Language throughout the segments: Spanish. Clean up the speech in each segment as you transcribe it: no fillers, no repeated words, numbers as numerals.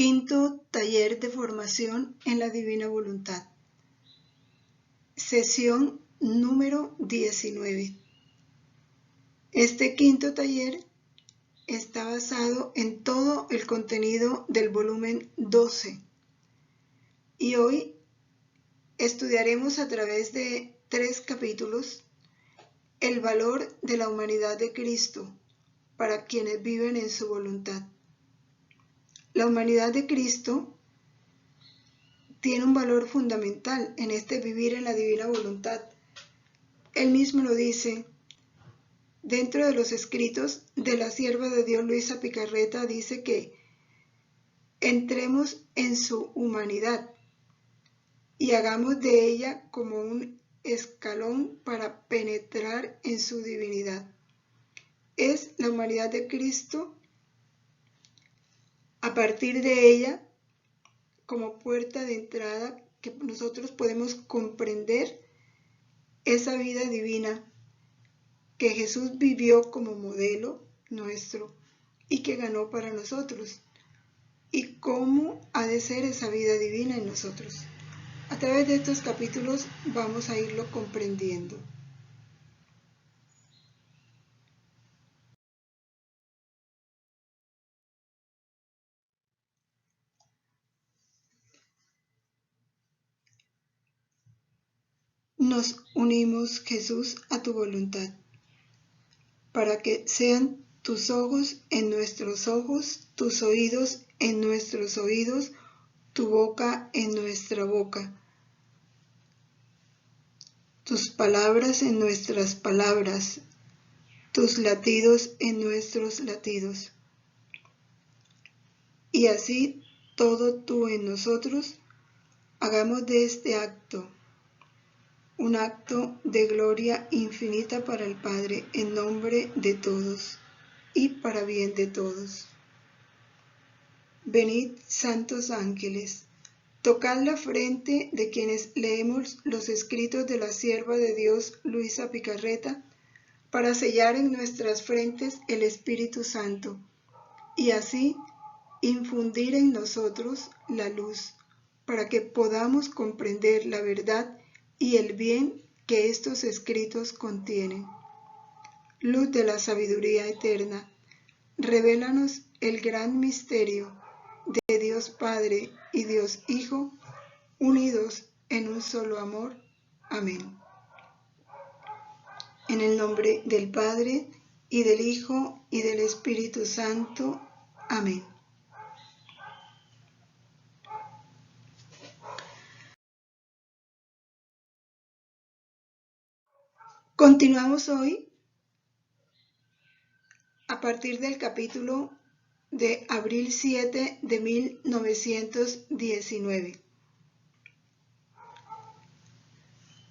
Quinto taller de formación en la divina voluntad. Sesión número 19. Este quinto taller está basado en todo el contenido del volumen 12 y hoy estudiaremos a través de 3 capítulos el valor de la humanidad de Cristo para quienes viven en su voluntad. La humanidad de Cristo tiene un valor fundamental en este vivir en la divina voluntad. Él mismo lo dice dentro de los escritos de la sierva de Dios Luisa Picarreta, dice que entremos en su humanidad y hagamos de ella como un escalón para penetrar en su divinidad. Es la humanidad de Cristo, a partir de ella, como puerta de entrada que nosotros podemos comprender esa vida divina que Jesús vivió como modelo nuestro y que ganó para nosotros, y cómo ha de ser esa vida divina en nosotros. A través de estos capítulos vamos a irlo comprendiendo. Nos unimos, Jesús, a tu voluntad, para que sean tus ojos en nuestros ojos, tus oídos en nuestros oídos, tu boca en nuestra boca, tus palabras en nuestras palabras, tus latidos en nuestros latidos. Y así todo tú en nosotros, hagamos de este acto un acto de gloria infinita para el Padre, en nombre de todos y para bien de todos. Venid, santos ángeles, tocad la frente de quienes leemos los escritos de la sierva de Dios Luisa Picarreta, para sellar en nuestras frentes el Espíritu Santo, y así infundir en nosotros la luz, para que podamos comprender la verdad y el bien que estos escritos contienen. Luz de la sabiduría eterna, revélanos el gran misterio de Dios Padre y Dios Hijo, unidos en un solo amor. Amén. En el nombre del Padre, y del Hijo, y del Espíritu Santo. Amén. Continuamos hoy a partir del capítulo de abril 7 de 1919.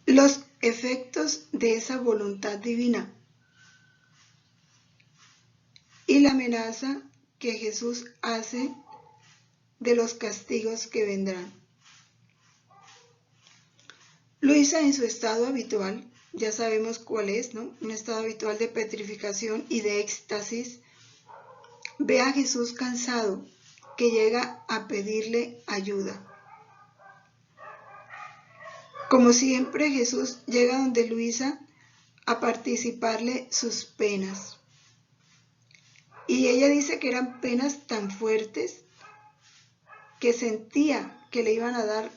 Los efectos de esa voluntad divina y la amenaza que Jesús hace de los castigos que vendrán. Luisa, en su estado habitual, ya sabemos cuál es, ¿no? Un estado habitual de petrificación y de éxtasis, ve a Jesús cansado, que llega a pedirle ayuda. Como siempre, Jesús llega donde Luisa a participarle sus penas. Y ella dice que eran penas tan fuertes que sentía que le iban a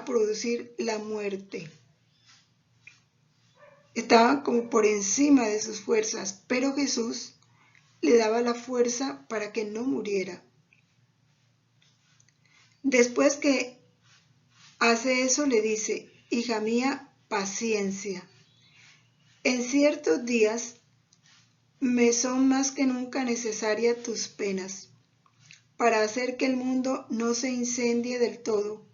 producir la muerte. Estaba como por encima de sus fuerzas, pero Jesús le daba la fuerza para que no muriera. Después que hace eso, le dice: hija mía, paciencia. En ciertos días me son más que nunca necesarias tus penas, para hacer que el mundo no se incendie del todo.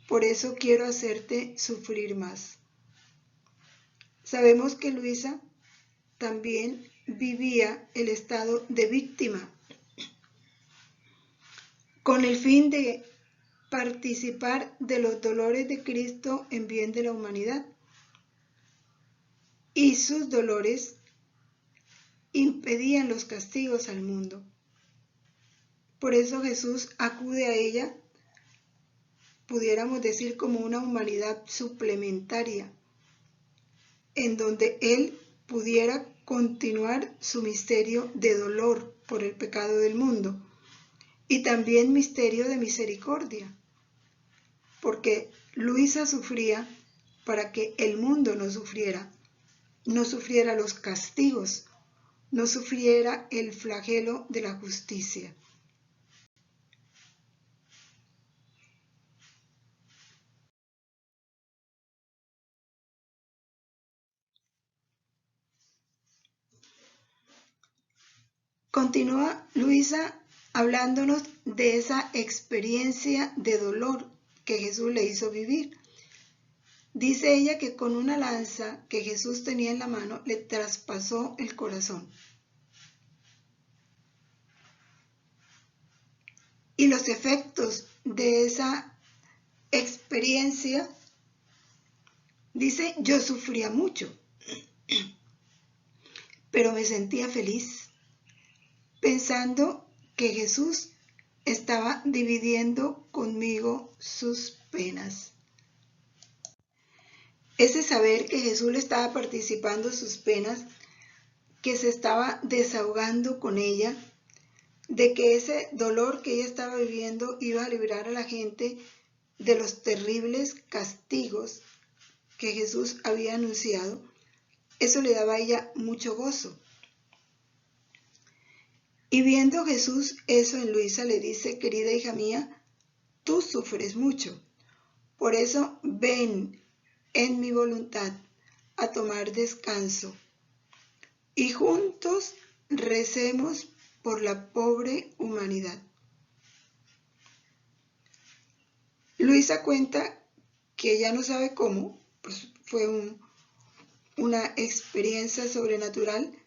Por eso quiero hacerte sufrir más. Sabemos que Luisa también vivía el estado de víctima, con el fin de participar de los dolores de Cristo en bien de la humanidad. Y sus dolores impedían los castigos al mundo. Por eso Jesús acude a ella, pudiéramos decir como una humanidad suplementaria, en donde Él pudiera continuar su misterio de dolor por el pecado del mundo y también misterio de misericordia, porque Luisa sufría para que el mundo no sufriera los castigos, no sufriera el flagelo de la justicia. Continúa Luisa hablándonos de esa experiencia de dolor que Jesús le hizo vivir. Dice ella que con una lanza que Jesús tenía en la mano le traspasó el corazón. Y los efectos de esa experiencia, dice, yo sufría mucho, pero me sentía feliz, pensando que Jesús estaba dividiendo conmigo sus penas. Ese saber que Jesús le estaba participando sus penas, que se estaba desahogando con ella, de que ese dolor que ella estaba viviendo iba a librar a la gente de los terribles castigos que Jesús había anunciado, eso le daba a ella mucho gozo. Y viendo Jesús eso en Luisa, le dice, querida hija mía, tú sufres mucho, por eso ven en mi voluntad a tomar descanso y juntos recemos por la pobre humanidad. Luisa cuenta que ella no sabe cómo, pues fue una experiencia sobrenatural,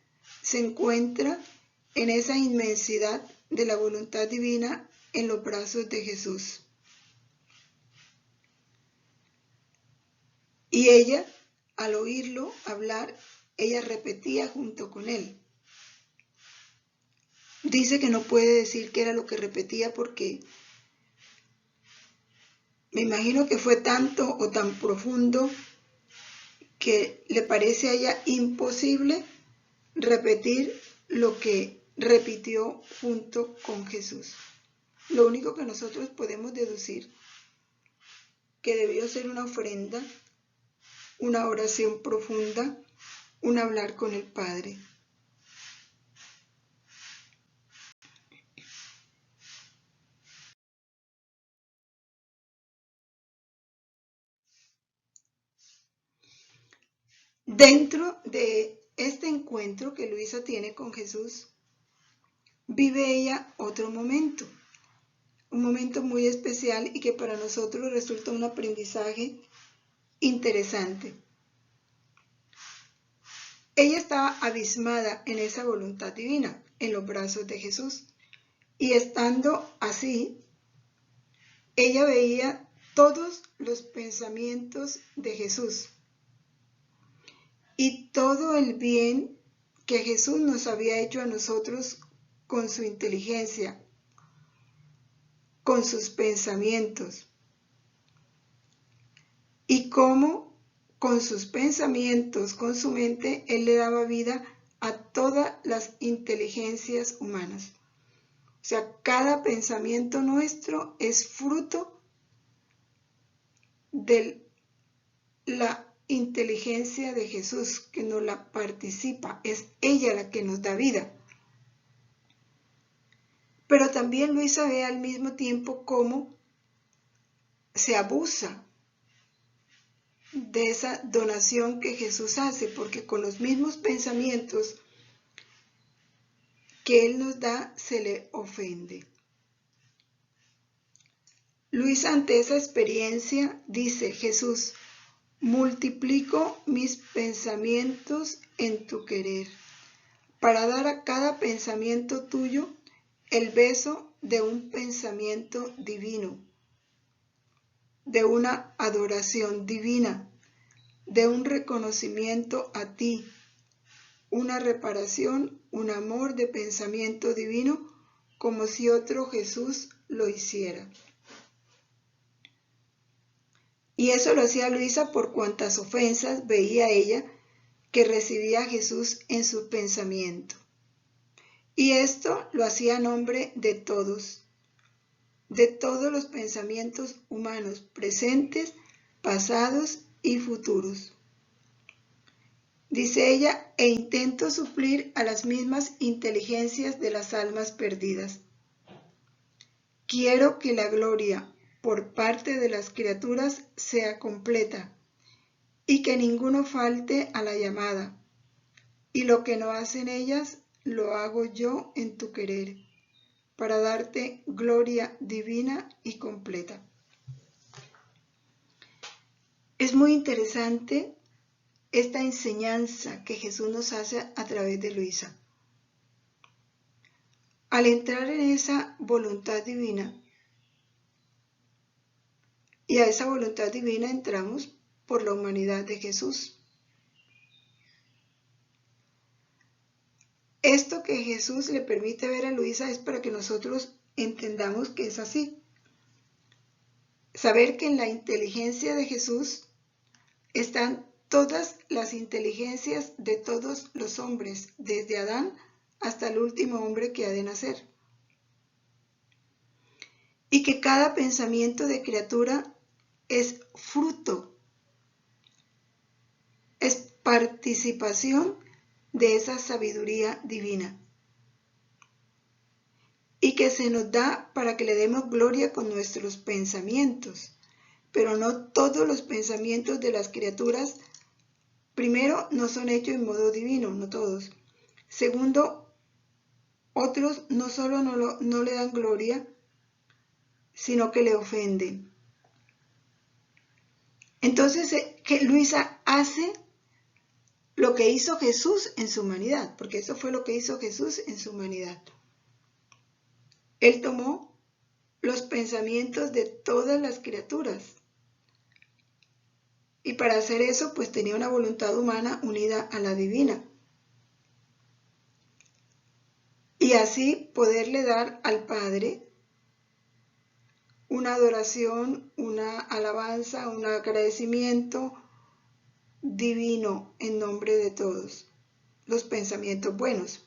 se encuentra en esa inmensidad de la voluntad divina en los brazos de Jesús. Y ella, al oírlo hablar, ella repetía junto con él. Dice que no puede decir qué era lo que repetía porque me imagino que fue tanto o tan profundo que le parece a ella imposible repetir lo que repitió junto con Jesús. Lo único que nosotros podemos deducir que debió ser una ofrenda, una oración profunda, un hablar con el Padre. Dentro de este encuentro que Luisa tiene con Jesús, vive ella otro momento, un momento muy especial y que para nosotros resulta un aprendizaje interesante. Ella estaba abismada en esa voluntad divina, en los brazos de Jesús, y estando así, ella veía todos los pensamientos de Jesús y todo el bien que Jesús nos había hecho a nosotros con su inteligencia, con sus pensamientos, y cómo con sus pensamientos, con su mente, Él le daba vida a todas las inteligencias humanas. O sea, cada pensamiento nuestro es fruto de la inteligencia de Jesús, que nos la participa, es ella la que nos da vida. Pero también Luisa ve al mismo tiempo cómo se abusa de esa donación que Jesús hace, porque con los mismos pensamientos que Él nos da, se le ofende. Luisa, ante esa experiencia, dice, Jesús, multiplico mis pensamientos en tu querer, para dar a cada pensamiento tuyo el beso de un pensamiento divino, de una adoración divina, de un reconocimiento a ti, una reparación, un amor de pensamiento divino como si otro Jesús lo hiciera. Y eso lo hacía Luisa por cuantas ofensas veía ella que recibía Jesús en su pensamiento. Y esto lo hacía a nombre de todos los pensamientos humanos presentes, pasados y futuros. Dice ella, e intento suplir a las mismas inteligencias de las almas perdidas. Quiero que la gloria por parte de las criaturas sea completa y que ninguno falte a la llamada, y lo que no hacen ellas lo hago yo en tu querer, para darte gloria divina y completa. Es muy interesante esta enseñanza que Jesús nos hace a través de Luisa. Al entrar en esa voluntad divina, y a esa voluntad divina entramos por la humanidad de Jesús. Esto que Jesús le permite ver a Luisa es para que nosotros entendamos que es así. Saber que en la inteligencia de Jesús están todas las inteligencias de todos los hombres, desde Adán hasta el último hombre que ha de nacer. Y que cada pensamiento de criatura es fruto, es participación de esa sabiduría divina. Y que se nos da para que le demos gloria con nuestros pensamientos. Pero no todos los pensamientos de las criaturas, primero, no son hechos en modo divino, no todos. Segundo, otros no solo no le dan gloria, sino que le ofenden. Entonces, que Luisa hace lo que hizo Jesús en su humanidad, porque eso fue lo que hizo Jesús en su humanidad. Él tomó los pensamientos de todas las criaturas. Y para hacer eso, pues tenía una voluntad humana unida a la divina. Y así poderle dar al Padre una adoración, una alabanza, un agradecimiento divino en nombre de todos los pensamientos buenos,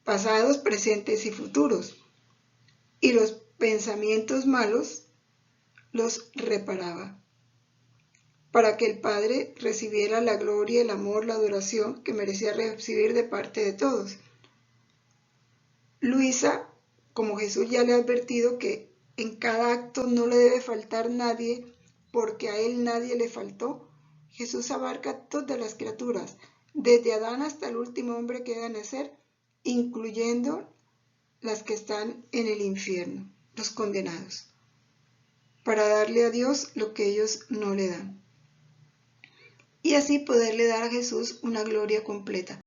pasados, presentes y futuros. Y los pensamientos malos los reparaba, para que el Padre recibiera la gloria, el amor, la adoración que merecía recibir de parte de todos. Luisa, como Jesús ya le ha advertido que en cada acto no le debe faltar nadie, porque a él nadie le faltó, Jesús abarca todas las criaturas, desde Adán hasta el último hombre que va a nacer, incluyendo las que están en el infierno, los condenados, para darle a Dios lo que ellos no le dan. Y así poderle dar a Jesús una gloria completa.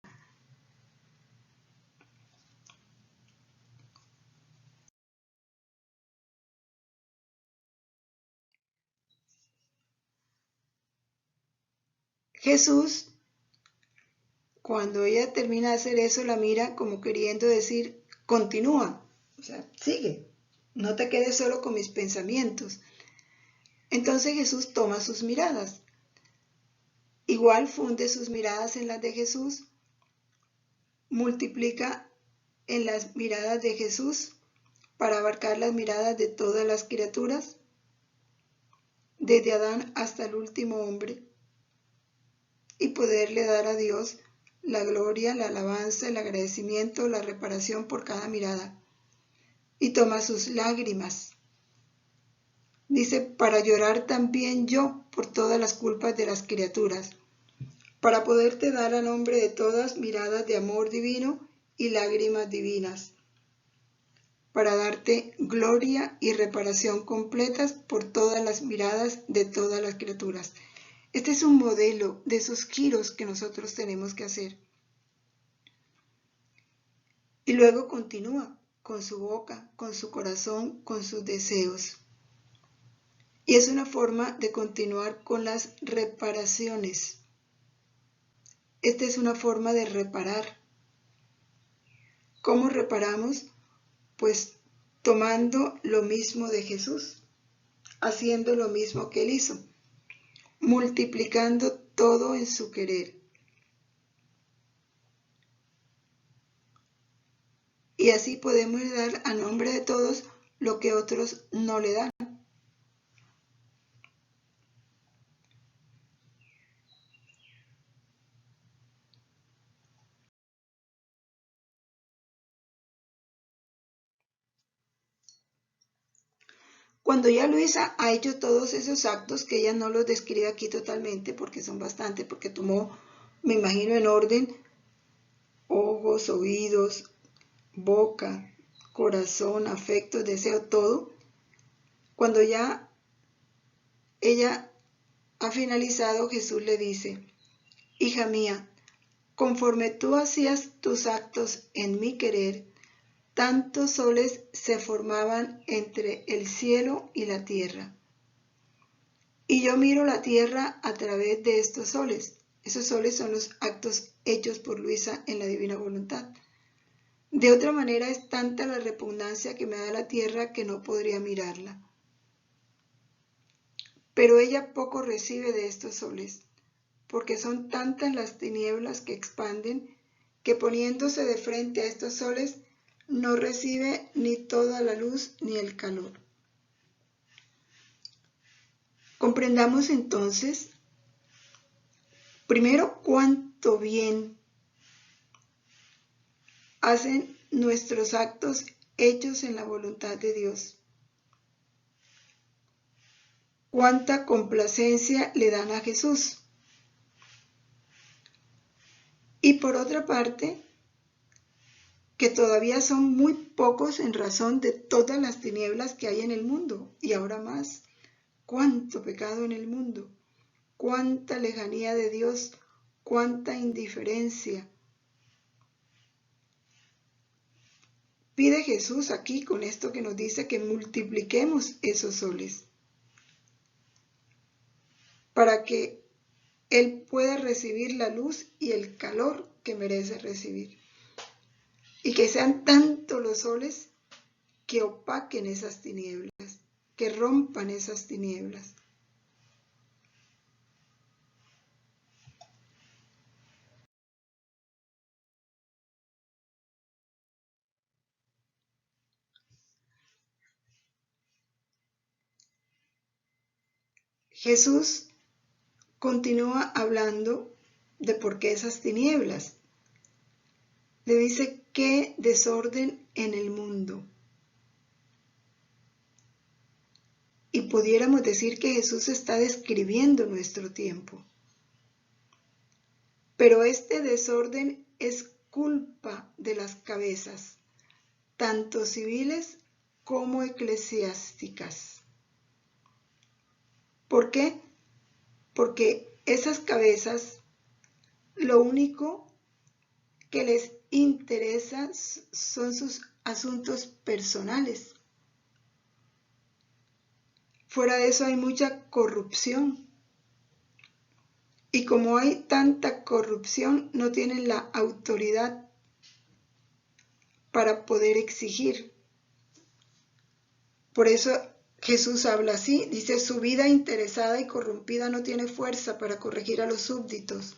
Jesús, cuando ella termina de hacer eso, la mira como queriendo decir, continúa, o sea, sigue, no te quedes solo con mis pensamientos. Entonces Jesús toma sus miradas. Igual funde sus miradas en las de Jesús, multiplica en las miradas de Jesús para abarcar las miradas de todas las criaturas, desde Adán hasta el último hombre, y poderle dar a Dios la gloria, la alabanza, el agradecimiento, la reparación por cada mirada. Y toma sus lágrimas. Dice, para llorar también yo por todas las culpas de las criaturas, para poderte dar a nombre de todas miradas de amor divino y lágrimas divinas, para darte gloria y reparación completas por todas las miradas de todas las criaturas. Este es un modelo de esos giros que nosotros tenemos que hacer. Y luego continúa con su boca, con su corazón, con sus deseos. Y es una forma de continuar con las reparaciones. Esta es una forma de reparar. ¿Cómo reparamos? Pues tomando lo mismo de Jesús, haciendo lo mismo que Él hizo, multiplicando todo en su querer. Y así podemos dar a nombre de todos lo que otros no le dan. Cuando ya Luisa ha hecho todos esos actos, que ella no los describe aquí totalmente porque son bastantes, porque tomó, me imagino en orden, ojos, oídos, boca, corazón, afectos, deseo, todo. Cuando ya ella ha finalizado, Jesús le dice: hija mía, conforme tú hacías tus actos en mi querer, tantos soles se formaban entre el cielo y la tierra. Y yo miro la tierra a través de estos soles. Esos soles son los actos hechos por Luisa en la divina voluntad. De otra manera es tanta la repugnancia que me da la tierra que no podría mirarla. Pero ella poco recibe de estos soles, porque son tantas las tinieblas que expanden, que poniéndose de frente a estos soles, no recibe ni toda la luz ni el calor. Comprendamos entonces, primero, cuánto bien hacen nuestros actos hechos en la voluntad de Dios. Cuánta complacencia le dan a Jesús. Y por otra parte, que todavía son muy pocos en razón de todas las tinieblas que hay en el mundo, y ahora más. Cuánto pecado en el mundo, cuánta lejanía de Dios, cuánta indiferencia. Pide Jesús aquí con esto que nos dice que multipliquemos esos soles para que Él pueda recibir la luz y el calor que merece recibir. Y que sean tantos los soles que opaquen esas tinieblas, que rompan esas tinieblas. Jesús continúa hablando de por qué esas tinieblas. Le dice: qué desorden en el mundo. Y pudiéramos decir que Jesús está describiendo nuestro tiempo. Pero este desorden es culpa de las cabezas, tanto civiles como eclesiásticas. ¿Por qué? Porque esas cabezas, lo único que les interesa son sus asuntos personales. Fuera de eso hay mucha corrupción. Y como hay tanta corrupción, no tienen la autoridad para poder exigir. Por eso Jesús habla así, dice: su vida interesada y corrompida no tiene fuerza para corregir a los súbditos.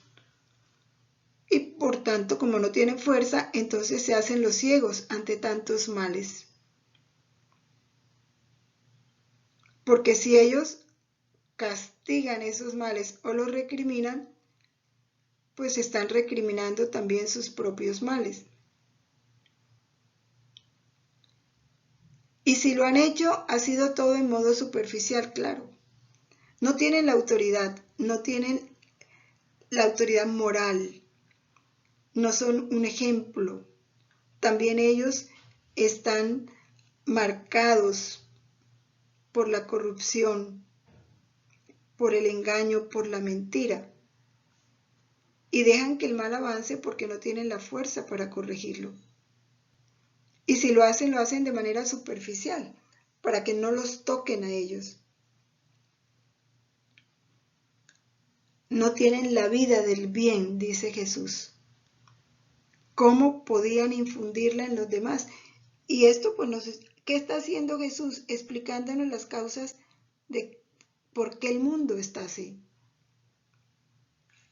Y por tanto, como no tienen fuerza, entonces se hacen los ciegos ante tantos males. Porque si ellos castigan esos males o los recriminan, pues están recriminando también sus propios males. Y si lo han hecho, ha sido todo en modo superficial, claro. No tienen la autoridad, no tienen la autoridad moral, no son un ejemplo. También ellos están marcados por la corrupción, por el engaño, por la mentira. Y dejan que el mal avance porque no tienen la fuerza para corregirlo. Y si lo hacen de manera superficial, para que no los toquen a ellos. No tienen la vida del bien, dice Jesús. cómo podían infundirla en los demás. Y esto, pues, ¿qué está haciendo Jesús? Explicándonos las causas de por qué el mundo está así.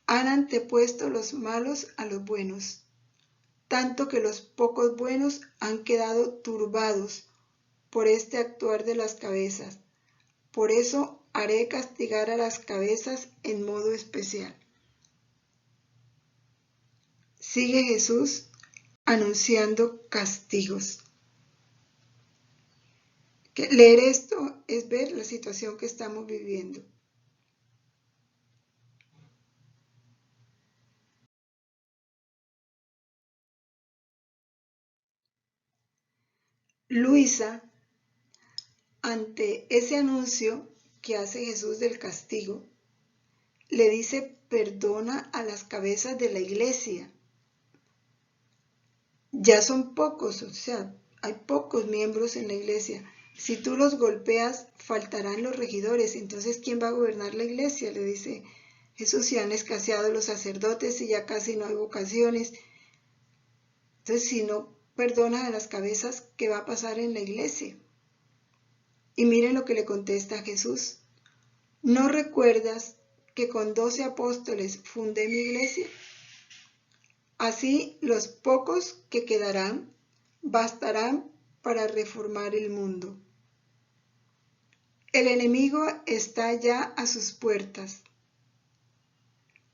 Han antepuesto los malos a los buenos, tanto que los pocos buenos han quedado turbados por este actuar de las cabezas. Por eso haré castigar a las cabezas en modo especial. Sigue Jesús anunciando castigos. Leer esto es ver la situación que estamos viviendo. Luisa, ante ese anuncio que hace Jesús del castigo, le dice: perdona a las cabezas de la iglesia. Ya son pocos, o sea, hay pocos miembros en la iglesia. Si tú los golpeas, faltarán los regidores. Entonces, ¿quién va a gobernar la iglesia? Le dice Jesús: si han escaseado los sacerdotes y ya casi no hay vocaciones. Entonces, si no perdona a las cabezas, ¿qué va a pasar en la iglesia? Y miren lo que le contesta Jesús: ¿no recuerdas que con 12 apóstoles fundé mi iglesia? Así los pocos que quedarán bastarán para reformar el mundo. El enemigo está ya a sus puertas.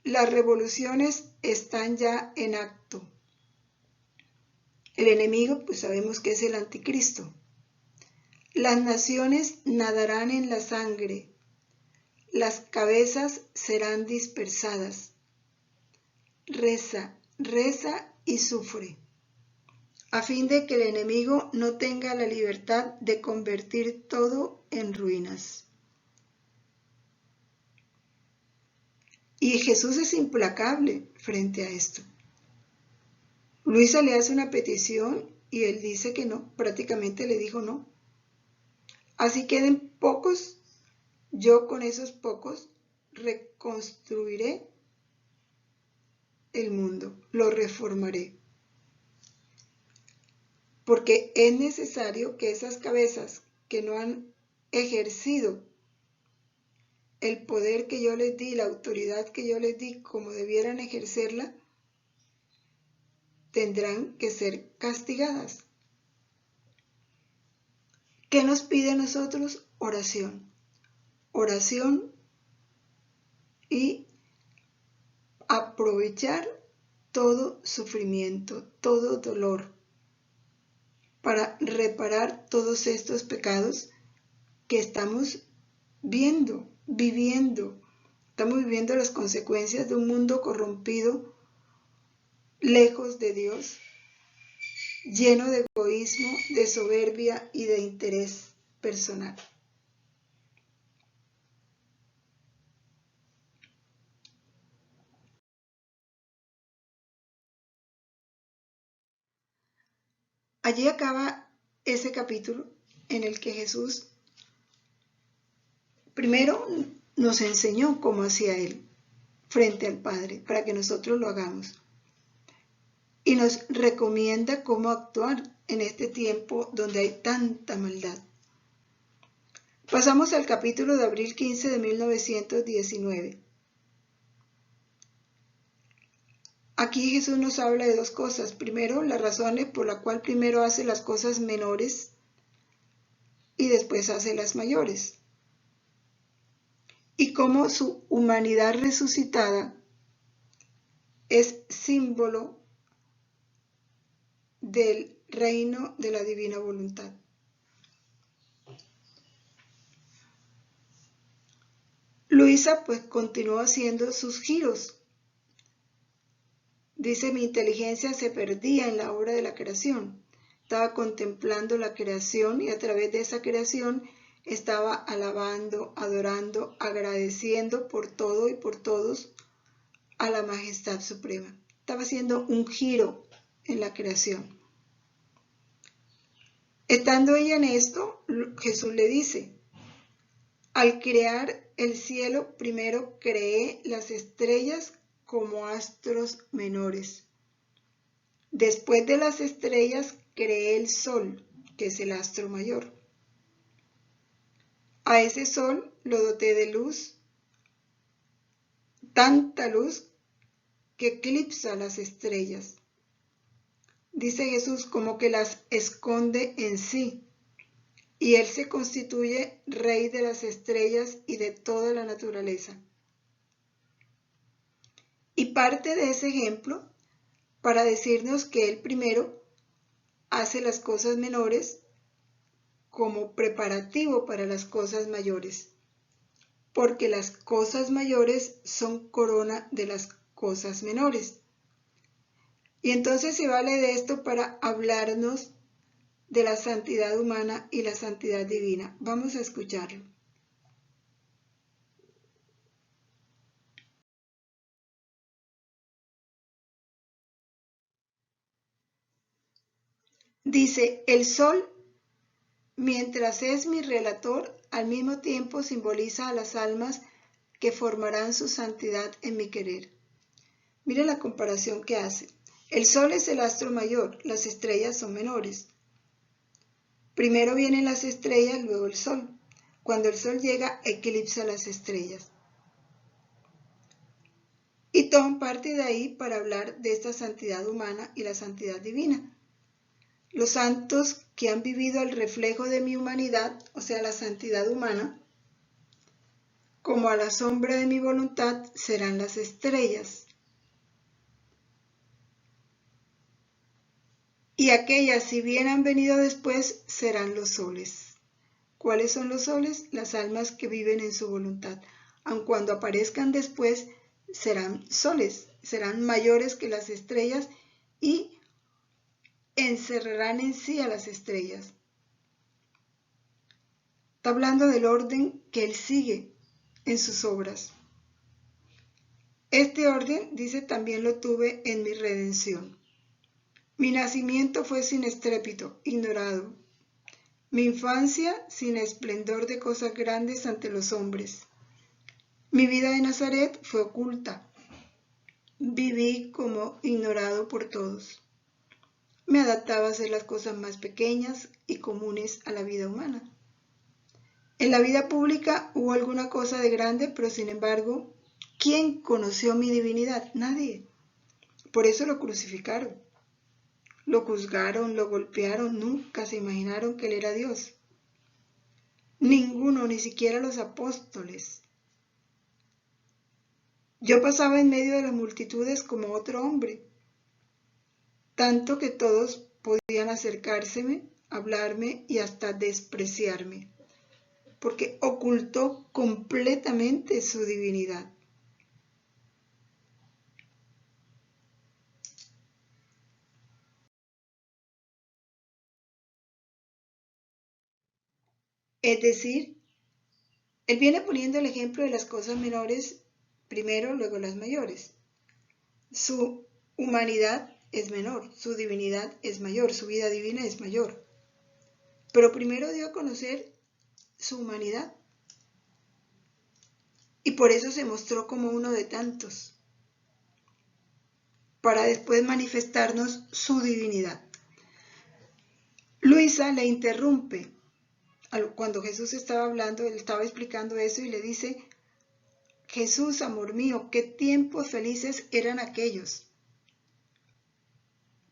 Las revoluciones están ya en acto. El enemigo, pues sabemos que es el anticristo. Las naciones nadarán en la sangre. Las cabezas serán dispersadas. Reza, reza y sufre, a fin de que el enemigo no tenga la libertad de convertir todo en ruinas. Y Jesús es implacable frente a esto. Luisa le hace una petición y él dice que no, prácticamente le dijo no. Así queden pocos, yo con esos pocos reconstruiré el mundo, lo reformaré. Porque es necesario que esas cabezas que no han ejercido el poder que yo les di, la autoridad que yo les di, como debieran ejercerla, tendrán que ser castigadas. ¿Qué nos pide a nosotros? Oración. Oración y aprovechar todo sufrimiento, todo dolor, para reparar todos estos pecados que estamos viviendo. Estamos viviendo las consecuencias de un mundo corrompido, lejos de Dios, lleno de egoísmo, de soberbia y de interés personal. Allí acaba ese capítulo en el que Jesús primero nos enseñó cómo hacía Él frente al Padre, para que nosotros lo hagamos. Y nos recomienda cómo actuar en este tiempo donde hay tanta maldad. Pasamos al capítulo de abril 15 de 1919. Aquí Jesús nos habla de dos cosas. Primero, las razones por las cuales primero hace las cosas menores y después hace las mayores. Y cómo su humanidad resucitada es símbolo del reino de la divina voluntad. Luisa pues continuó haciendo sus giros. Dice: mi inteligencia se perdía en la obra de la creación. Estaba contemplando la creación y a través de esa creación estaba alabando, adorando, agradeciendo por todo y por todos a la majestad suprema. Estaba haciendo un giro en la creación. Estando ella en esto, Jesús le dice: al crear el cielo, primero creé las estrellas como astros menores. Después de las estrellas creé el sol, que es el astro mayor. A ese sol lo doté de luz, tanta luz que eclipsa las estrellas. Dice Jesús como que las esconde en sí, y Él se constituye rey de las estrellas y de toda la naturaleza. Y parte de ese ejemplo para decirnos que Él primero hace las cosas menores como preparativo para las cosas mayores, porque las cosas mayores son corona de las cosas menores. Y entonces se vale de esto para hablarnos de la santidad humana y la santidad divina. Vamos a escucharlo. Dice, el sol, mientras es mi relator, al mismo tiempo simboliza a las almas que formarán su santidad en mi querer. Mire la comparación que hace. El sol es el astro mayor, las estrellas son menores. Primero vienen las estrellas, luego el sol. Cuando el sol llega, eclipsa las estrellas. Y toman parte de ahí para hablar de esta santidad humana y la santidad divina. Los santos que han vivido el reflejo de mi humanidad, o sea, la santidad humana, como a la sombra de mi voluntad, serán las estrellas. Y aquellas, si bien han venido después, serán los soles. ¿Cuáles son los soles? Las almas que viven en su voluntad. Aun cuando aparezcan después, serán soles, serán mayores que las estrellas y encerrarán en sí a las estrellas. Está hablando del orden que Él sigue en sus obras. Este orden, dice, también lo tuve en mi redención. Mi nacimiento fue sin estrépito, ignorado. Mi infancia sin esplendor de cosas grandes ante los hombres. Mi vida de Nazaret fue oculta. Viví como ignorado por todos. Me adaptaba a hacer las cosas más pequeñas y comunes a la vida humana. En la vida pública hubo alguna cosa de grande, pero sin embargo, ¿quién conoció mi divinidad? Nadie. Por eso lo crucificaron. Lo juzgaron, lo golpearon, nunca se imaginaron que Él era Dios. Ninguno, ni siquiera los apóstoles. Yo pasaba en medio de las multitudes como otro hombre, tanto que todos podían acercárseme, hablarme y hasta despreciarme, porque ocultó completamente su divinidad. Es decir, Él viene poniendo el ejemplo de las cosas menores primero, luego las mayores. Su humanidad es menor, su divinidad es mayor, su vida divina es mayor. Pero primero dio a conocer su humanidad y por eso se mostró como uno de tantos, para después manifestarnos su divinidad. Luisa le interrumpe. Cuando Jesús estaba hablando, él estaba explicando eso y le dice, Jesús, amor mío, qué tiempos felices eran aquellos.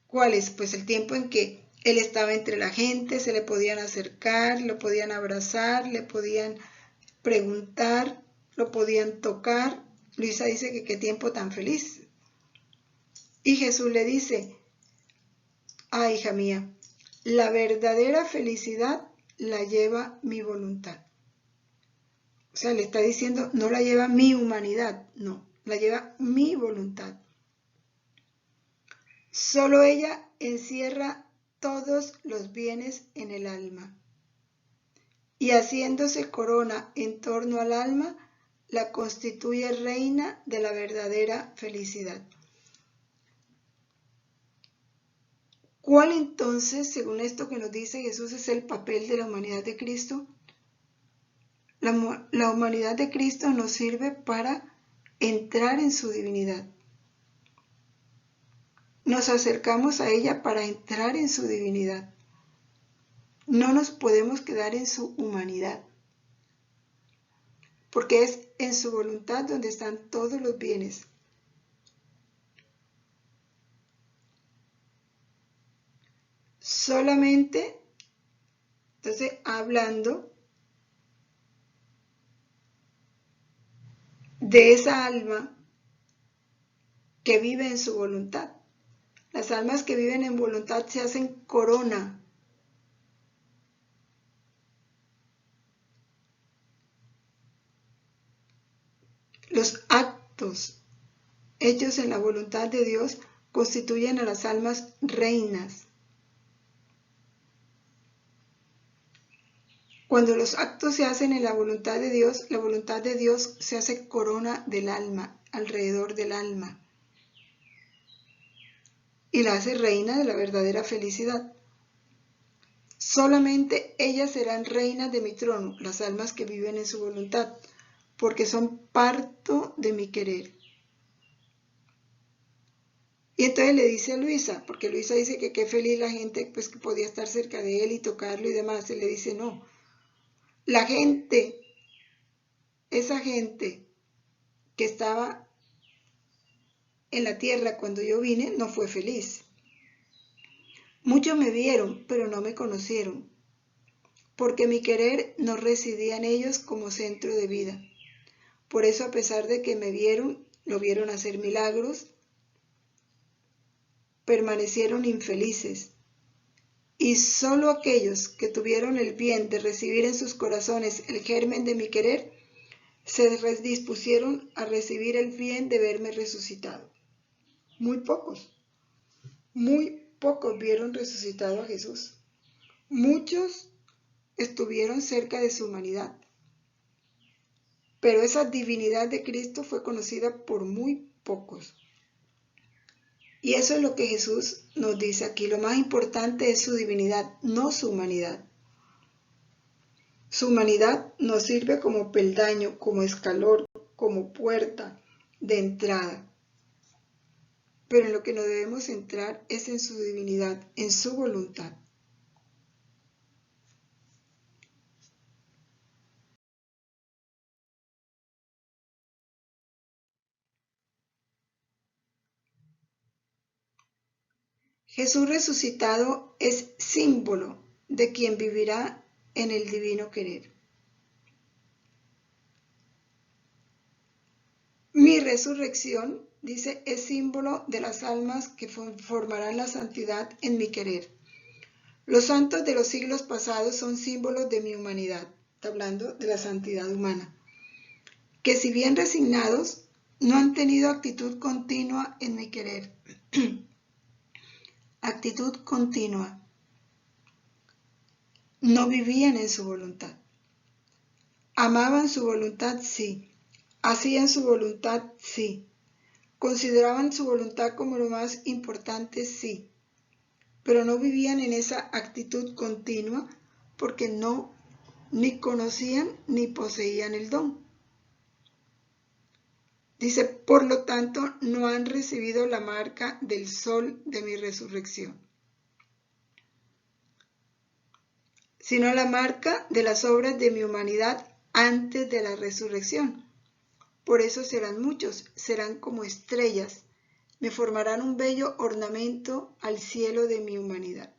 ¿Cuáles? Pues el tiempo en que Él estaba entre la gente, se le podían acercar, lo podían abrazar, le podían preguntar, lo podían tocar. Luisa dice que qué tiempo tan feliz. Y Jesús le dice, hija mía, la verdadera felicidad la lleva mi voluntad. O sea, le está diciendo, no la lleva mi humanidad, no, la lleva mi voluntad. Solo ella encierra todos los bienes en el alma. Y haciéndose corona en torno al alma, la constituye reina de la verdadera felicidad. ¿Cuál entonces, según esto que nos dice Jesús, es el papel de la humanidad de Cristo? La humanidad de Cristo nos sirve para entrar en su divinidad. nos acercamos a ella para entrar en su divinidad. No nos podemos quedar en su humanidad, porque es en su voluntad donde están todos los bienes. Solamente, entonces, hablando de esa alma que vive en su voluntad. Las almas que viven en voluntad se hacen corona. Los actos hechos en la voluntad de Dios constituyen a las almas reinas. Cuando los actos se hacen en la voluntad de Dios se hace corona del alma, alrededor del alma, y la hace reina de la verdadera felicidad. Solamente ellas serán reinas de mi trono, las almas que viven en su voluntad, porque son parto de mi querer. Y entonces le dice a Luisa, porque Luisa dice que qué feliz la gente, pues que podía estar cerca de él y tocarlo y demás. Él le dice, no, la gente, esa gente que estaba en la tierra cuando yo vine, no fue feliz. Muchos me vieron, pero no me conocieron, porque mi querer no residía en ellos como centro de vida. Por eso, a pesar de que me vieron, lo vieron hacer milagros, permanecieron infelices. Y solo aquellos que tuvieron el bien de recibir en sus corazones el germen de mi querer, se dispusieron a recibir el bien de verme resucitado. Muy pocos vieron resucitado a Jesús. Muchos estuvieron cerca de su humanidad. Pero esa divinidad de Cristo fue conocida por muy pocos. Y eso es lo que Jesús nos dice aquí. Lo más importante es su divinidad, no su humanidad. Su humanidad nos sirve como peldaño, como escalón, como puerta de entrada. Pero en lo que nos debemos centrar es en su divinidad, en su voluntad. Jesús resucitado es símbolo de quien vivirá en el divino querer. Mi resurrección, dice, es símbolo de las almas que formarán la santidad en mi querer. Los santos de los siglos pasados son símbolos de mi humanidad, está hablando de la santidad humana, que si bien resignados, no han tenido actitud continua en mi querer. Actitud continua. No vivían en su voluntad. Amaban su voluntad, sí. Hacían su voluntad, sí. Consideraban su voluntad como lo más importante, sí. Pero no vivían en esa actitud continua porque no ni conocían ni poseían el don. Dice, por lo tanto, no han recibido la marca del sol de mi resurrección, sino la marca de las obras de mi humanidad antes de la resurrección. Por eso serán muchos, serán como estrellas, me formarán un bello ornamento al cielo de mi humanidad.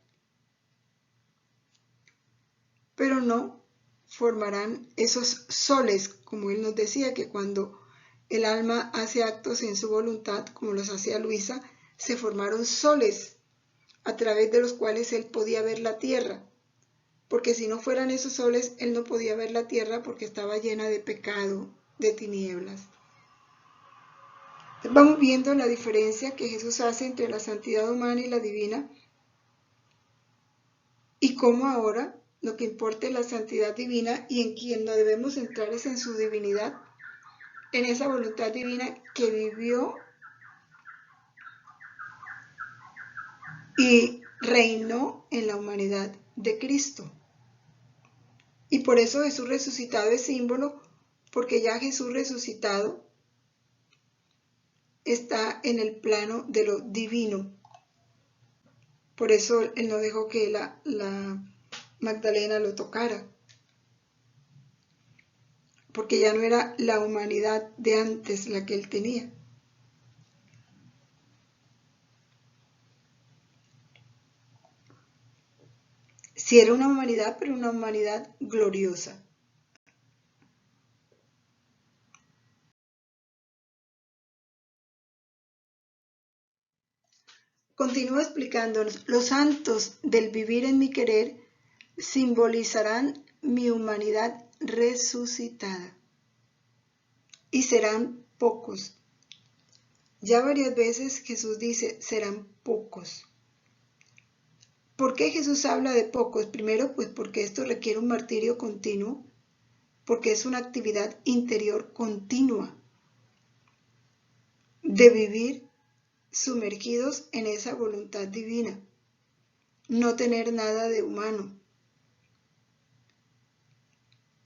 Pero no formarán esos soles, como él nos decía, que cuando el alma hace actos en su voluntad, como los hacía Luisa, se formaron soles a través de los cuales él podía ver la tierra. Porque si no fueran esos soles, él no podía ver la tierra porque estaba llena de pecado, de tinieblas. Vamos viendo la diferencia que Jesús hace entre la santidad humana y la divina y cómo ahora lo que importa es la santidad divina y en quien no debemos entrar es en su divinidad, en esa voluntad divina que vivió y reinó en la humanidad de Cristo. Y por eso Jesús resucitado es símbolo, porque ya Jesús resucitado está en el plano de lo divino. Por eso él no dejó que la Magdalena lo tocara, porque ya no era la humanidad de antes la que él tenía. Sí era una humanidad, pero una humanidad gloriosa. Continúa explicándonos, los santos del vivir en mi querer simbolizarán mi humanidad resucitada y serán pocos. Ya varias veces Jesús dice, serán pocos. ¿Por qué Jesús habla de pocos? Primero, pues porque esto requiere un martirio continuo, porque es una actividad interior continua de vivir sumergidos en esa voluntad divina, no tener nada de humano.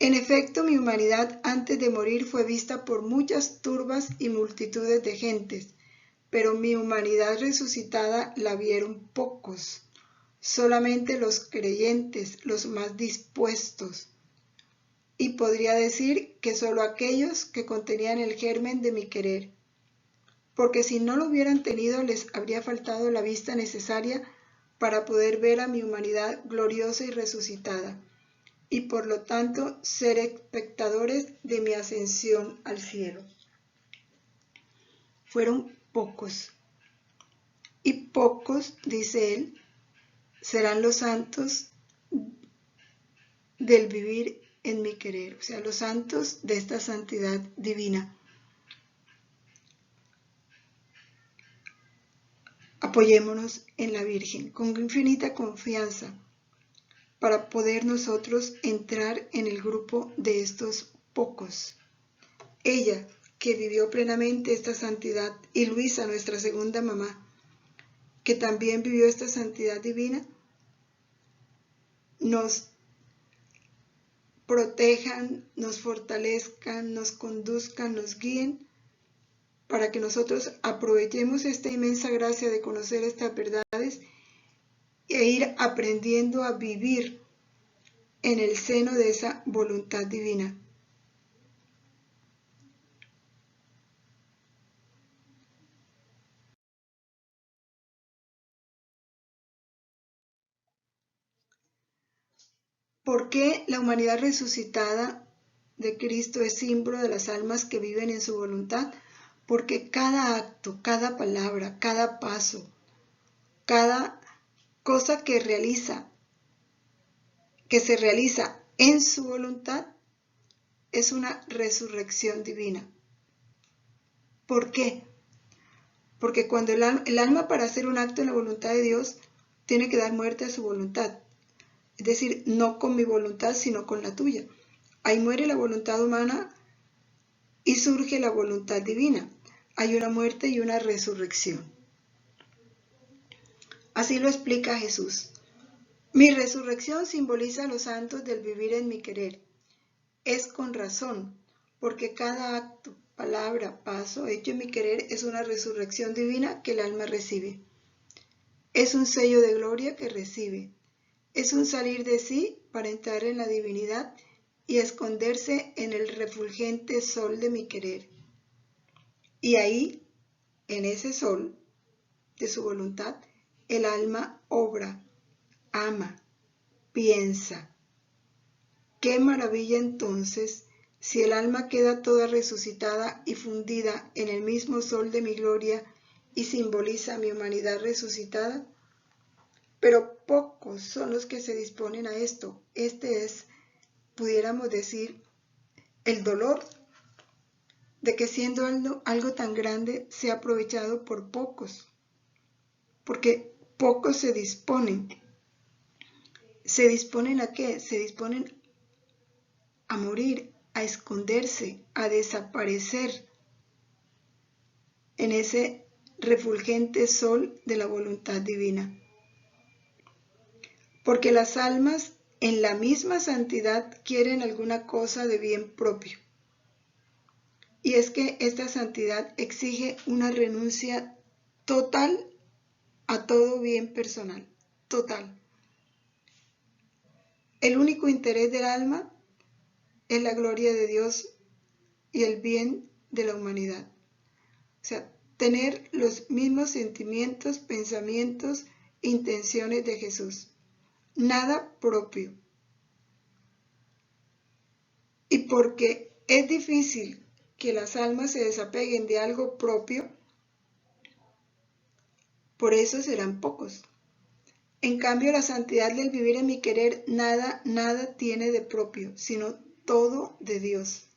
En efecto, mi humanidad antes de morir fue vista por muchas turbas y multitudes de gentes, pero mi humanidad resucitada la vieron pocos, solamente los creyentes, los más dispuestos, y podría decir que solo aquellos que contenían el germen de mi querer, porque si no lo hubieran tenido les habría faltado la vista necesaria para poder ver a mi humanidad gloriosa y resucitada, y por lo tanto ser espectadores de mi ascensión al cielo. Fueron pocos, y pocos, dice él, serán los santos del vivir en mi querer, o sea, los santos de esta santidad divina. Apoyémonos en la Virgen con infinita confianza para poder nosotros entrar en el grupo de estos pocos. Ella, que vivió plenamente esta santidad, y Luisa, nuestra segunda mamá, que también vivió esta santidad divina, nos protejan, nos fortalezcan, nos conduzcan, nos guíen, para que nosotros aprovechemos esta inmensa gracia de conocer estas verdades e ir aprendiendo a vivir en el seno de esa voluntad divina. ¿Por qué la humanidad resucitada de Cristo es símbolo de las almas que viven en su voluntad? Porque cada acto, cada palabra, cada paso, cada cosa que se realiza en su voluntad, es una resurrección divina. ¿Por qué? Porque cuando el alma para hacer un acto en la voluntad de Dios tiene que dar muerte a su voluntad. Es decir, no con mi voluntad, sino con la tuya. Ahí muere la voluntad humana y surge la voluntad divina. Hay una muerte y una resurrección. Así lo explica Jesús. Mi resurrección simboliza a los santos del vivir en mi querer. Es con razón, porque cada acto, palabra, paso hecho en mi querer es una resurrección divina que el alma recibe. Es un sello de gloria que recibe. Es un salir de sí para entrar en la divinidad y esconderse en el refulgente sol de mi querer. Y ahí, en ese sol de su voluntad, el alma obra, ama, piensa. ¡Qué maravilla entonces si el alma queda toda resucitada y fundida en el mismo sol de mi gloria y simboliza mi humanidad resucitada! Pero pocos son los que se disponen a esto. Este es, pudiéramos decir, el dolor de que siendo algo tan grande sea aprovechado por pocos. Porque pocos se disponen. ¿Se disponen a qué? Se disponen a morir, a esconderse, a desaparecer en ese refulgente sol de la voluntad divina. Porque las almas en la misma santidad quieren alguna cosa de bien propio. Y es que esta santidad exige una renuncia total a todo bien personal. total. El único interés del alma es la gloria de Dios y el bien de la humanidad. O sea, tener los mismos sentimientos, pensamientos, intenciones de Jesús. Nada propio. Y porque es difícil que las almas se desapeguen de algo propio, por eso serán pocos. En cambio, la santidad del vivir en mi querer nada tiene de propio, sino todo de Dios.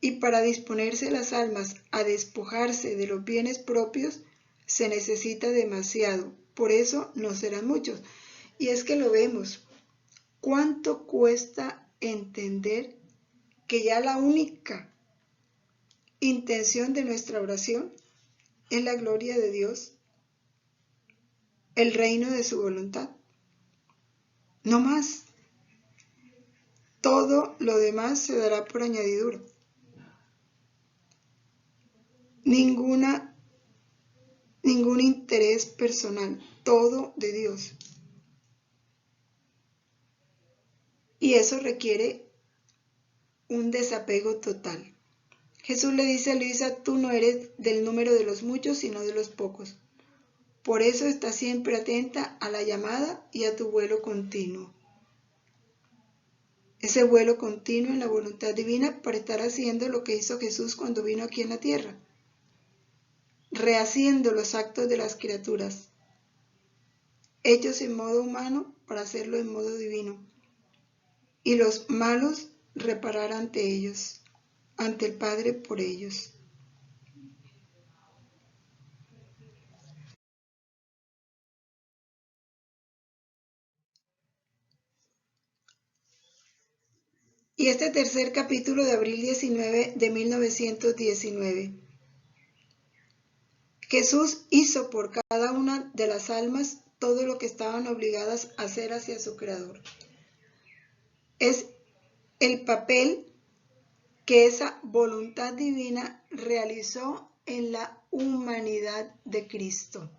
Y para disponerse las almas a despojarse de los bienes propios, se necesita demasiado. Por eso no serán muchos. Y es que lo vemos. ¿Cuánto cuesta entender que ya la única intención de nuestra oración es la gloria de Dios, el reino de su voluntad? No más. Todo lo demás se dará por añadidura. Ningún interés personal, todo de Dios. Y eso requiere un desapego total. Jesús le dice a Luisa, tú no eres del número de los muchos, sino de los pocos. Por eso está siempre atenta a la llamada y a tu vuelo continuo. Ese vuelo continuo en la voluntad divina para estar haciendo lo que hizo Jesús cuando vino aquí en la tierra. Rehaciendo los actos de las criaturas, hechos en modo humano para hacerlo en modo divino. Y los malos reparar ante ellos, ante el Padre por ellos. Y este tercer capítulo de abril 19 de 1919. Jesús hizo por cada una de las almas todo lo que estaban obligadas a hacer hacia su Creador. Es el papel que esa voluntad divina realizó en la humanidad de Cristo.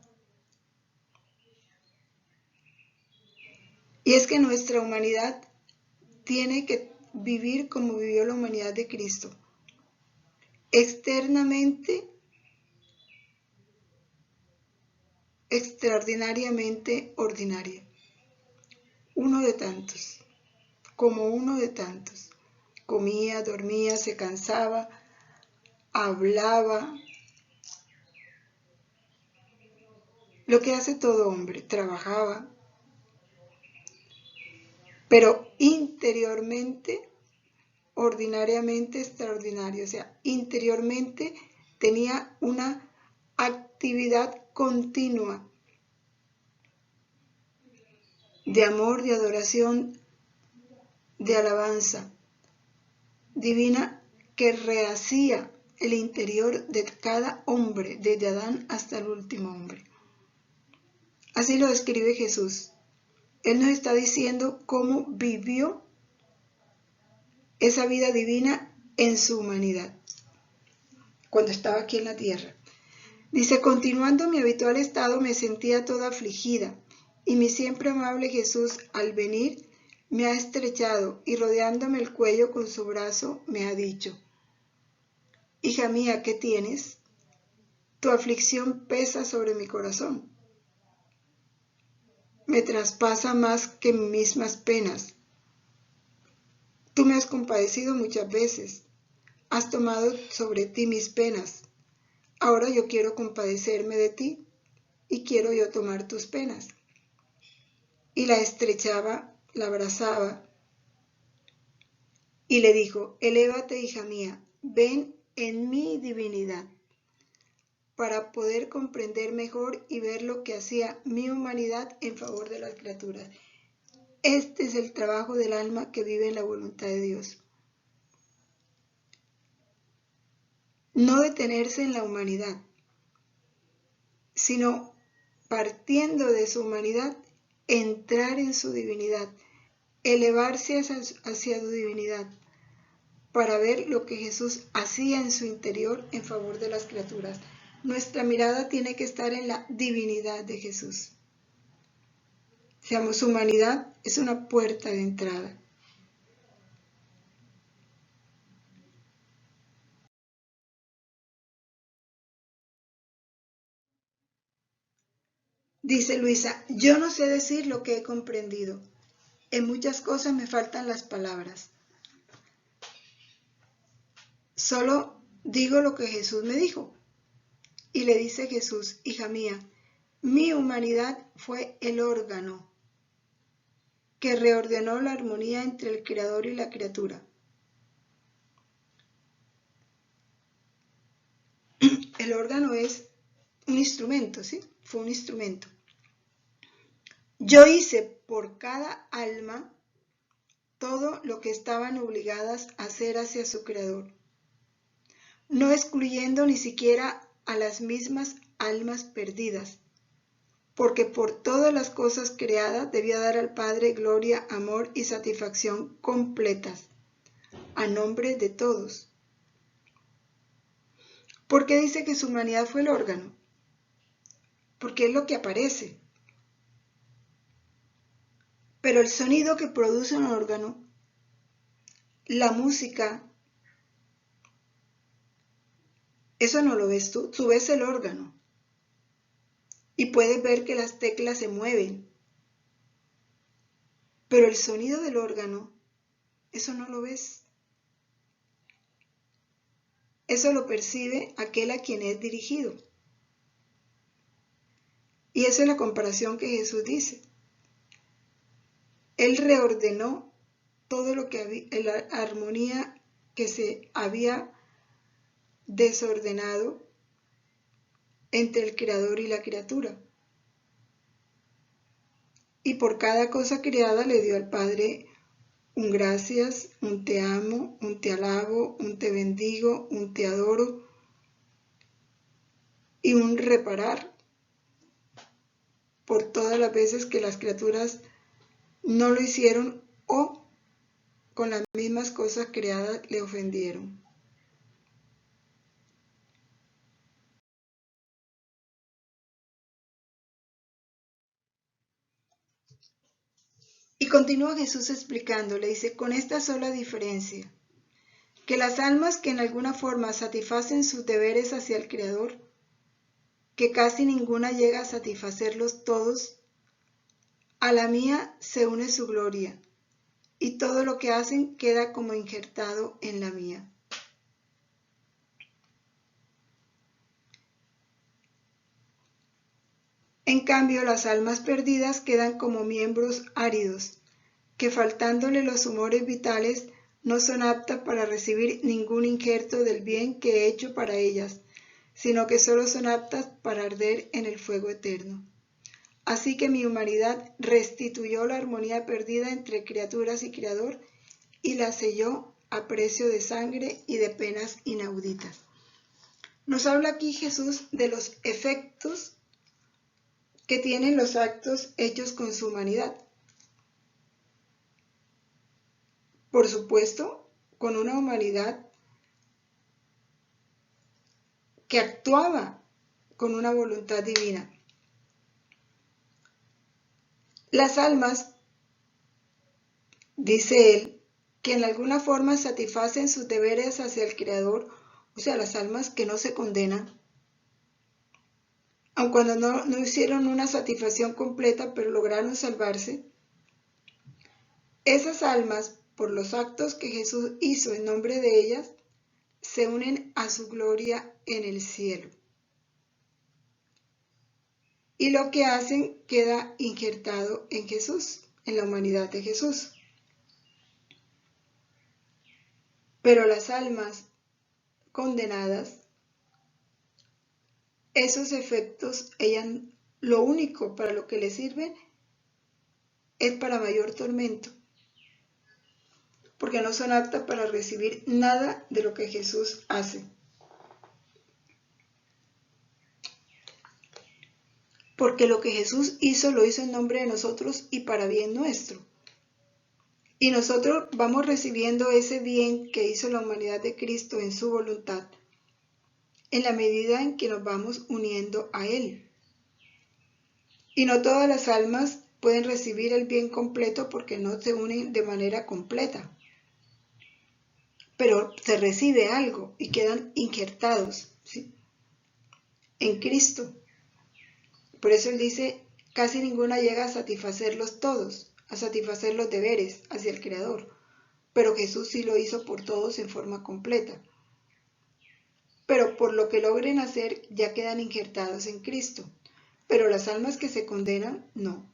Y es que nuestra humanidad tiene que vivir como vivió la humanidad de Cristo. Externamente, extraordinariamente ordinaria. Uno de tantos, como uno de tantos. Comía, dormía, se cansaba, hablaba. Lo que hace todo hombre, trabajaba. Pero interiormente, ordinariamente extraordinario. O sea, interiormente tenía una actividad continua de amor, de adoración, de alabanza divina que rehacía el interior de cada hombre, desde Adán hasta el último hombre. Así lo describe Jesús. Él nos está diciendo cómo vivió esa vida divina en su humanidad, cuando estaba aquí en la tierra. Dice, continuando mi habitual estado, me sentía toda afligida, y mi siempre amable Jesús, al venir, me ha estrechado y rodeándome el cuello con su brazo, me ha dicho, hija mía, ¿qué tienes? Tu aflicción pesa sobre mi corazón. Me traspasa más que mis mismas penas. Tú me has compadecido muchas veces, has tomado sobre ti mis penas. Ahora yo quiero compadecerme de ti y quiero yo tomar tus penas. Y la estrechaba, la abrazaba y le dijo, elévate, hija mía, ven en mi divinidad para poder comprender mejor y ver lo que hacía mi humanidad en favor de las criaturas. Este es el trabajo del alma que vive en la voluntad de Dios. No detenerse en la humanidad, sino partiendo de su humanidad, entrar en su divinidad, elevarse hacia su divinidad, para ver lo que Jesús hacía en su interior en favor de las criaturas. Nuestra mirada tiene que estar en la divinidad de Jesús. Digamos, su humanidad es una puerta de entrada. Dice Luisa, yo no sé decir lo que he comprendido. En muchas cosas me faltan las palabras. Solo digo lo que Jesús me dijo. Y le dice Jesús, hija mía, mi humanidad fue el órgano que reordenó la armonía entre el Creador y la criatura. El órgano es un instrumento, ¿sí? Fue un instrumento. Yo hice por cada alma todo lo que estaban obligadas a hacer hacia su Creador, no excluyendo ni siquiera a las mismas almas perdidas, porque por todas las cosas creadas debía dar al Padre gloria, amor y satisfacción completas, a nombre de todos. ¿Por qué dice que su humanidad fue el órgano? Porque es lo que aparece. Pero el sonido que produce un órgano, la música, eso no lo ves tú, tú ves el órgano y puedes ver que las teclas se mueven. Pero el sonido del órgano, eso no lo ves. Eso lo percibe aquel a quien es dirigido. Y esa es la comparación que Jesús dice. Él reordenó todo lo que había, la armonía que se había desordenado entre el Creador y la criatura. Y por cada cosa creada le dio al Padre un gracias, un te amo, un te alabo, un te bendigo, un te adoro y un reparar por todas las veces que las criaturas no lo hicieron o con las mismas cosas creadas le ofendieron. Y continúa Jesús explicando, le dice, con esta sola diferencia, que las almas que en alguna forma satisfacen sus deberes hacia el Creador, que casi ninguna llega a satisfacerlos todos, a la mía se une su gloria, y todo lo que hacen queda como injertado en la mía. En cambio, las almas perdidas quedan como miembros áridos, que faltándole los humores vitales, no son aptas para recibir ningún injerto del bien que he hecho para ellas, sino que solo son aptas para arder en el fuego eterno. Así que mi humanidad restituyó la armonía perdida entre criaturas y Creador y la selló a precio de sangre y de penas inauditas. Nos habla aquí Jesús de los efectos que tienen los actos hechos con su humanidad. Por supuesto, con una humanidad que actuaba con una voluntad divina. Las almas, dice él, que en alguna forma satisfacen sus deberes hacia el Creador, o sea, las almas que no se condenan, aun cuando no hicieron una satisfacción completa, pero lograron salvarse, esas almas, por los actos que Jesús hizo en nombre de ellas, se unen a su gloria en el cielo. Y lo que hacen queda injertado en Jesús, en la humanidad de Jesús. Pero las almas condenadas, esos efectos, ellas lo único para lo que les sirven es para mayor tormento, porque no son aptas para recibir nada de lo que Jesús hace. Porque lo que Jesús hizo, lo hizo en nombre de nosotros y para bien nuestro. Y nosotros vamos recibiendo ese bien que hizo la humanidad de Cristo en su voluntad, en la medida en que nos vamos uniendo a Él. Y no todas las almas pueden recibir el bien completo porque no se unen de manera completa. Pero se recibe algo y quedan injertados, ¿sí?, en Cristo. Por eso él dice, casi ninguna llega a satisfacerlos todos, a satisfacer los deberes hacia el Creador. Pero Jesús sí lo hizo por todos en forma completa. Pero por lo que logren hacer ya quedan injertados en Cristo. Pero las almas que se condenan, no.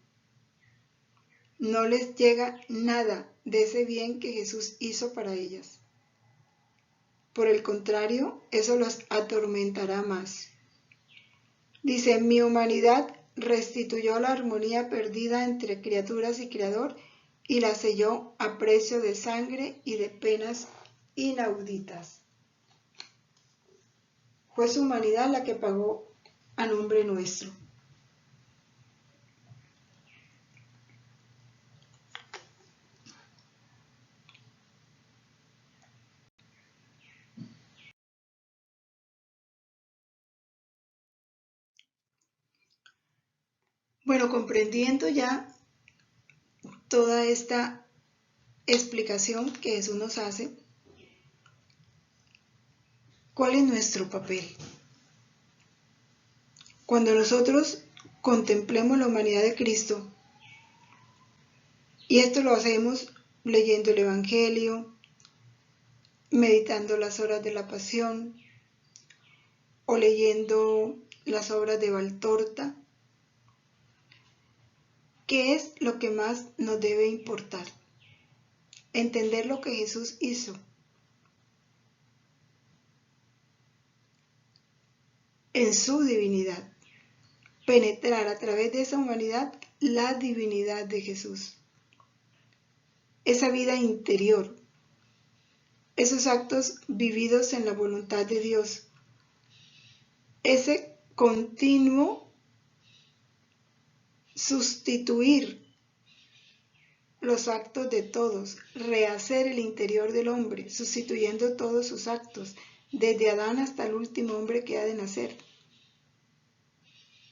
No les llega nada de ese bien que Jesús hizo para ellas. Por el contrario, eso los atormentará más. Dice, mi humanidad restituyó la armonía perdida entre criaturas y Creador y la selló a precio de sangre y de penas inauditas. Fue su humanidad la que pagó a nombre nuestro. Bueno, comprendiendo ya toda esta explicación que Jesús nos hace, ¿cuál es nuestro papel? Cuando nosotros contemplemos la humanidad de Cristo, y esto lo hacemos leyendo el Evangelio, meditando las horas de la Pasión, o leyendo las obras de Valtorta, ¿qué es lo que más nos debe importar? Entender lo que Jesús hizo. En su divinidad. Penetrar a través de esa humanidad la divinidad de Jesús. Esa vida interior. Esos actos vividos en la voluntad de Dios. Ese continuo sustituir los actos de todos, rehacer el interior del hombre, sustituyendo todos sus actos, desde Adán hasta el último hombre que ha de nacer,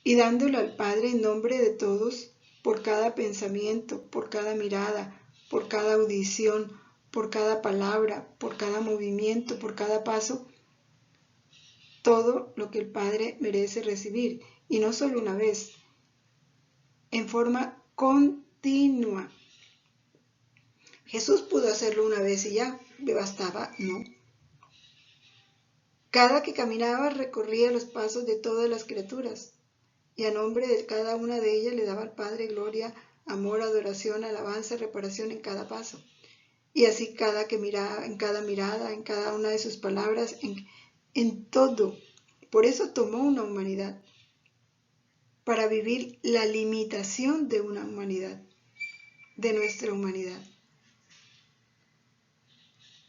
y dándole al Padre en nombre de todos, por cada pensamiento, por cada mirada, por cada audición, por cada palabra, por cada movimiento, por cada paso, todo lo que el Padre merece recibir, y no solo una vez, en forma continua. Jesús pudo hacerlo una vez y ya, ¿le bastaba? No. Cada que caminaba recorría los pasos de todas las criaturas, y a nombre de cada una de ellas le daba al Padre gloria, amor, adoración, alabanza, reparación en cada paso. Y así cada que miraba, en cada mirada, en cada una de sus palabras, en todo. Por eso tomó una humanidad, para vivir la limitación de una humanidad, de nuestra humanidad.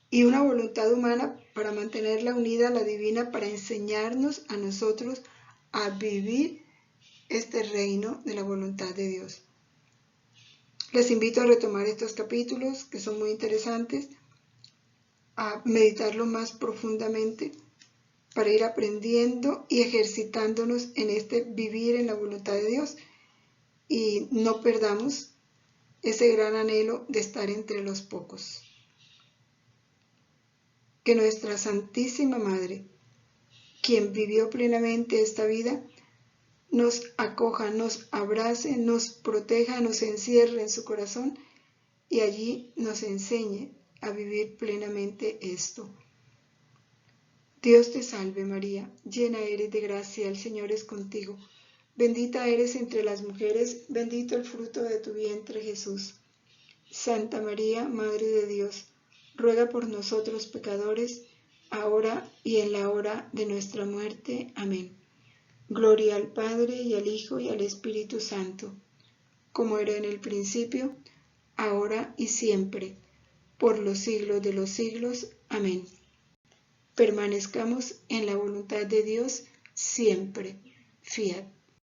Y una voluntad humana para mantenerla unida a la divina, para enseñarnos a nosotros a vivir este reino de la voluntad de Dios. Les invito a retomar estos capítulos que son muy interesantes, a meditarlo más profundamente para ir aprendiendo y ejercitándonos en este vivir en la voluntad de Dios y no perdamos ese gran anhelo de estar entre los pocos. Que nuestra Santísima Madre, quien vivió plenamente esta vida, nos acoja, nos abrace, nos proteja, nos encierre en su corazón y allí nos enseñe a vivir plenamente esto. Dios te salve María, llena eres de gracia, el Señor es contigo. Bendita eres entre las mujeres, bendito el fruto de tu vientre Jesús. Santa María, Madre de Dios, ruega por nosotros pecadores, ahora y en la hora de nuestra muerte. Amén. Gloria al Padre, y al Hijo, y al Espíritu Santo, como era en el principio, ahora y siempre, por los siglos de los siglos. Amén. Permanezcamos en la voluntad de Dios siempre. Fiat.